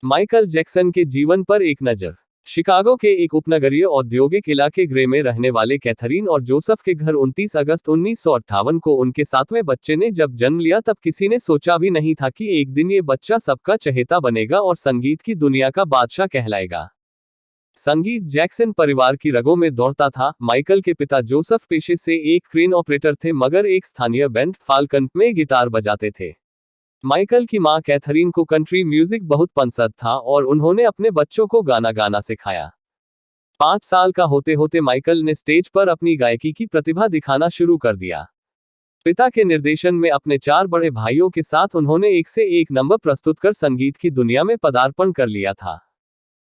Michael Jackson के जीवन पर एक नज़र। शिकागो के एक उपनगरीय औद्योगिक इलाके ग्रे में रहने वाले कैथरीन और जोसेफ के घर 29 अगस्त 1958 को उनके 7वें बच्चे ने जब जन्म लिया तब किसी ने सोचा भी नहीं था कि एक दिन ये बच्चा सबका चहेता बनेगा और संगीत की दुनिया का बादशाह कहलाएगा। संगीत जैक्सन परिवार की रगों में दौड़ता था। माइकल के पिता जोसेफ पेशे से एक क्रेन ऑपरेटर थे मगर एक स्थानीय बैंड फाल्कन में गिटार बजाते थे। माइकल की मां कैथरीन को कंट्री म्यूजिक बहुत पसंद था और उन्होंने अपने बच्चों को गाना गाना सिखाया। 5 साल का होते होते माइकल ने स्टेज पर अपनी गायकी की प्रतिभा दिखाना शुरू कर दिया। पिता के निर्देशन में अपने 4 बड़े भाइयों के साथ उन्होंने एक से एक नंबर प्रस्तुत कर संगीत की दुनिया में पदार्पण कर लिया था।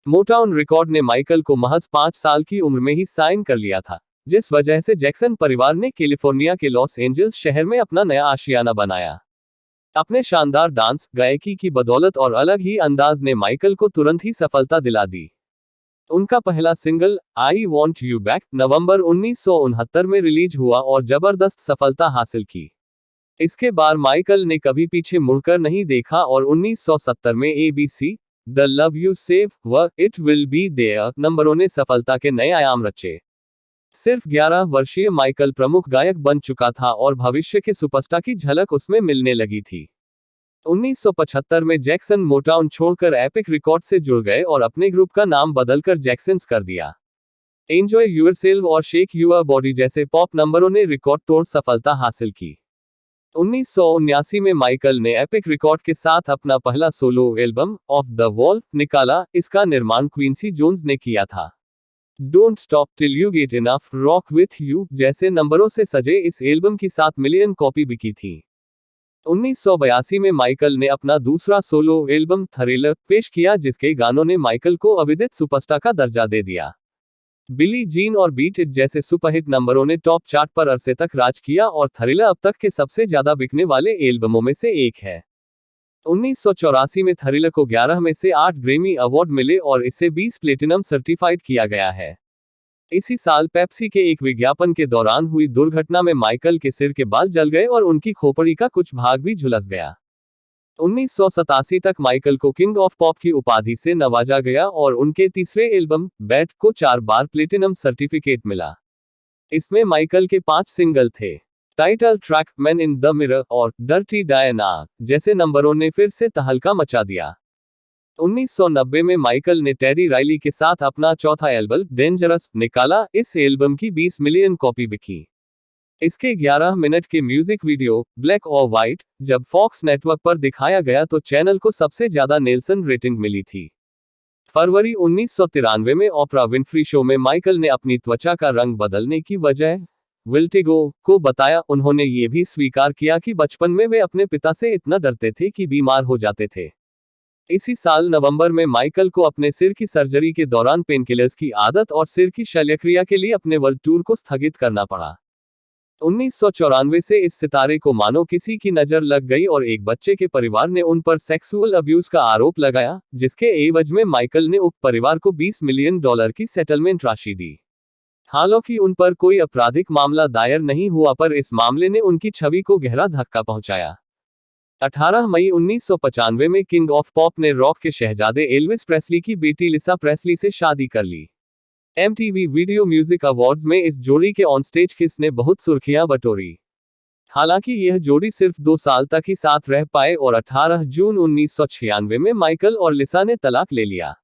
मोटाउन रिकॉर्ड ने माइकल को महज 5 साल की उम्र में ही साइन कर लिया था, जिस वजह से जैक्सन परिवार ने कैलिफोर्निया के लॉस एंजल्स शहर में अपना नया आशियाना बनाया। अपने शानदार डांस, गायकी की बदौलत और अलग ही अंदाज ने माइकल को तुरंत ही सफलता दिला दी। उनका पहला single I want you back नवंबर 1969 में रिलीज हुआ और जबरदस्त सफलता हासिल की। इसके बाद माइकल ने कभी पीछे मुड़कर नहीं देखा और 1970 में ABC the love you save व इट विल बी देयर नंबरों ने सफलता के नए आयाम रचे। सिर्फ 11 वर्षीय माइकल प्रमुख गायक बन चुका था और भविष्य के सुपरस्टार की झलक उसमें मिलने लगी थी। 1975 में जैक्सन मोटाउन छोड़कर एपिक रिकॉर्ड से जुड़ गए और अपने ग्रुप का नाम बदलकर जैक्सन्स कर दिया। एंजॉय योरसेल्फ और शेक योर बॉडी जैसे पॉप नंबरों ने रिकॉर्ड तोड़ सफलता हासिल की। 1979 में माइकल ने एपिक रिकॉर्ड के साथ अपना पहला solo album of the wall निकाला। इसका निर्माण क्विंसी जोन्स ने किया था। Don't stop till you get enough, rock with you जैसे नंबरों से सजे इस एल्बम की 7 मिलियन कॉपी बिकी थी। 1982 में माइकल ने अपना दूसरा सोलो एल्बम थ्रिलर पेश किया जिसके गानों ने माइकल को अविदित सुपरस्टार का दर्जा दे दिया। बिली जीन और बीट इट जैसे सुपरहिट नंबरों ने टॉप चार्ट पर अरसे तक राज किया और थ्रिलर अब तक के सबसे ज्यादा बिकने वाले एल्बमों में से एक है। 1984 में थ्रिलर को 11 में से 8 ग्रैमी अवार्ड मिले और इसे 20 प्लेटिनम सर्टिफाइड किया गया है। इसी साल पेप्सी के एक विज्ञापन के दौरान हुई दुर्घटना में माइकल के सिर के बाल जल गए और उनकी खोपड़ी का कुछ भाग भी झुलस गया। 1987 तक माइकल को किंग ऑफ पॉप की उपाधि से नवाजा गया और उनके तीसरे एल्बम बैट को 4 बार प्लेटिनम सर्टिफिकेट मिला। इसमें माइकल के 5 सिंगल थे। Title track man in the mirror और डर्टी डायना जैसे नंबरों ने फिर से तहलका मचा दिया। 1990 में माइकल ने टेडी राइली के साथ अपना चौथा एल्बम डेंजरस निकाला। इस एल्बम की 20 मिलियन कॉपी बिकी। इसके 11 मिनट के म्यूजिक वीडियो ब्लैक और व्हाइट जब फॉक्स नेटवर्क पर दिखाया गया तो चैनल को सबसे ज्यादा नेल्सन रेटिंग मिली थी। फरवरी 1993 में ओपरा विनफ्री शो में माइकल ने अपनी त्वचा का रंग बदलने की वजह विल्टिगो को बताया। उन्होंने ये भी स्वीकार किया कि बचपन में वे अपने पिता से इतना डरते थे कि बीमार हो जाते थे। इसी साल नवंबर में माइकल को अपने सिर की सर्जरी के दौरान पेनकिलर्स की आदत और सिर की शल्यक्रिया के लिए अपने वर्ल्ड टूर को स्थगित करना पड़ा। 1994 से इस सितारे को मानो किसी की नजर लग गई और एक बच्चे के परिवार ने उन पर सेक्सुअल अब्यूज का आरोप लगाया, जिसके एवज में माइकल ने उक्त परिवार को $20 मिलियन की सेटलमेंट राशि दी। हालांकि उन पर कोई आपराधिक मामला दायर नहीं हुआ पर इस मामले ने उनकी छवि को गहरा धक्का पहुंचाया। 18 मई 1995 में किंग ऑफ पॉप ने रॉक के शहजादे एल्विस प्रेस्ली की बेटी लिसा प्रेस्ली से शादी कर ली। MTV वीडियो म्यूजिक अवार्ड्स में इस जोड़ी के ऑन स्टेज किस ने बहुत सुर्खियां बटोरी। हालांकि यह जोड़ी सिर्फ 2 साल तक ही साथ रह पाए और 18 जून 1996 में माइकल और लिसा ने तलाक ले लिया।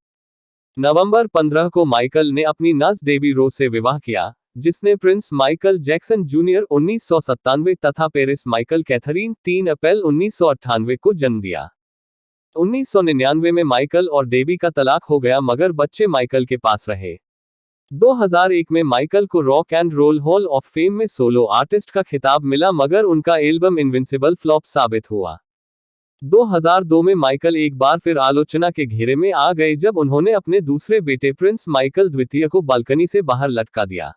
नवंबर 15 को माइकल ने अपनी नस डेबी रो से विवाह किया, जिसने प्रिंस माइकल जैक्सन जूनियर 1997 तथा पेरिस माइकल कैथरीन 3 अप्रैल 1998 को जन्म दिया। 1999 में माइकल और डेबी का तलाक हो गया मगर बच्चे माइकल के पास रहे। 2001 में माइकल को rock and roll hall of fame में सोलो आर्टिस्ट का खिताब मिला मगर उनका एल्बम इनविंसिबल फ्लॉप साबित हुआ। 2002 में माइकल एक बार फिर आलोचना के घेरे में आ गए जब उन्होंने अपने दूसरे बेटे प्रिंस माइकल द्वितीय को बालकनी से बाहर लटका दिया।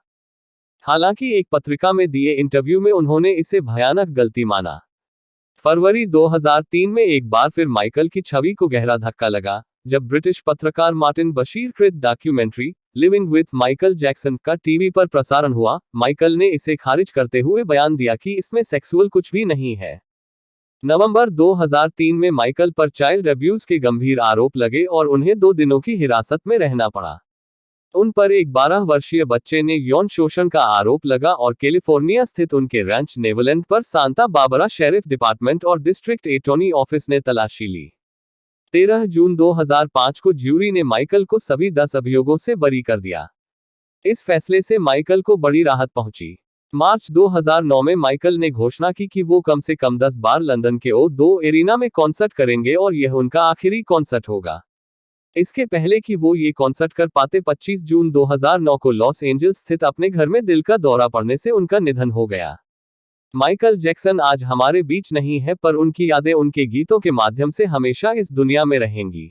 हालांकि एक पत्रिका में दिए इंटरव्यू में उन्होंने इसे भयानक गलती माना। फरवरी 2003 में एक बार फिर माइकल की छवि को गहरा धक्का लगा जब ब्रिटिश पत्रकार मार्टिन बशीर कृत documentary living with Michael Jackson का टीवी पर प्रसारण हुआ। माइकल ने इसे खारिज करते हुए बयान दिया कि इसमें सेक्सुअल कुछ भी नहीं है। नवंबर 2003 में माइकल पर चाइल्ड अब्यूज के गंभीर आरोप लगे और उन्हें 2 दिनों की हिरासत में रहना पड़ा। उन पर एक 12 वर्षीय बच्चे ने यौन शोषण का आरोप लगा और कैलिफोर्निया स्थित उनके रैंच नेवलैंड पर सांता बारबरा शेरिफ डिपार्टमेंट और डिस्ट्रिक्ट एटॉर्नी ऑफिस ने तलाशी ली। 13 जून 2005 को ज्यूरी ने माइकल को सभी 10 अभियोगों से बरी कर दिया। इस फैसले से माइकल को बड़ी राहत पहुंची। मार्च 2009 में माइकल ने घोषणा की कि वो कम से कम 10 बार लंदन के O2 एरिना में कॉन्सर्ट करेंगे और यह उनका आखिरी कॉन्सर्ट होगा। इसके पहले कि वो ये कॉन्सर्ट कर पाते, 25 जून 2009 को लॉस एंजल्स स्थित अपने घर में दिल का दौरा पड़ने से उनका निधन हो गया। माइकल जैक्सन आज हमारे बीच नहीं है, पर उनकी यादें उनके गीतों के माध्यम से हमेशा इस दुनिया में रहेंगी।